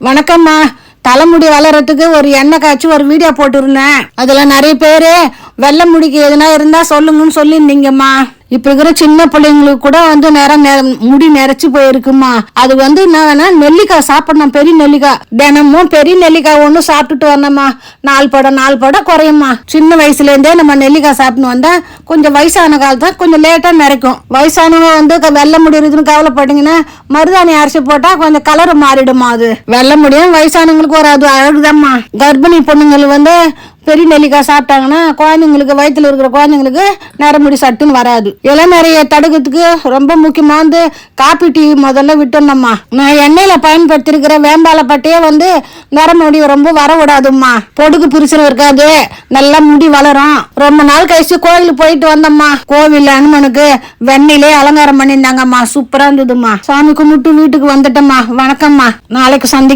வணக்கம்மா. தலைமுடி வளர்றதுக்கு ஒரு எண்ணெய் காய்ச்சி ஒரு வீடியோ போட்டுருந்தேன். அதுல நிறைய பேரு வெள்ளை முடிக்கு எதுனா இருந்தா சொல்லுங்கன்னு சொல்லியிருந்தீங்கம்மா. இப்ப இருக்கிற சின்ன பிள்ளைங்களுக்கு கூட முடி நிறைச்சு போயிருக்குமா. அது என்ன நெல்லிக்காய் சாப்பிடணும், பெரிய நெல்லிக்காய். தினமும் பெரிய நெல்லிக்காய் ஒண்ணு சாப்பிட்டுட்டு வரணுமா. 4 படம் குறையுமா. சின்ன வயசுல இருந்தே நம்ம நெல்லிக்காய் சாப்பிட்டு வந்தா கொஞ்சம் வயசான காலத்துல கொஞ்சம் லேட்டா நிறைக்கும். வயசானவங்க வெள்ளை முடி இருக்குன்னு கவலைப்பட்டீங்கன்னா மருதாணி அரைச்சி போட்டா கொஞ்சம் கலர் மாறிடுமா. அது வெள்ளை முடியும் வயசானவங்களுக்கு ஒரு அது அழகுதாம்மா. கர்ப்பிணி பொண்ணுங்களுக்கு பெரிய நெல்லிக்காய் சாப்பிட்டாங்கன்னா குழந்தைங்களுக்கு, வயிற்றுல இருக்கிற குழந்தைங்களுக்கு நரமுடி சட்டுன்னு வராது. இளநறைய தடுக்கிறதுக்கு ரொம்ப முக்கியமா காப்பி டீ முதல்ல விட்டுணும்மா. நான் எண்ணெயில பயன்படுத்திருக்கிற வேம்பால பட்டையே நரமுடி ரொம்ப வர விடாதும்மா. பொடுகு பிரிச்சலும் இருக்காது, நல்லா முடி வளரும். ரொம்ப நாள் கழிச்சு கோயிலுக்கு போயிட்டு வந்தோம்மா. கோவில் அனுமனுக்கு வெண்ணிலே அலங்காரம் பண்ணியிருந்தாங்கம்மா. சூப்பரா இருந்ததும்மா. சாமி கும்பிட்டு வீட்டுக்கு வந்துட்டோம்மா. வணக்கம்மா. நாளைக்கு சந்தி.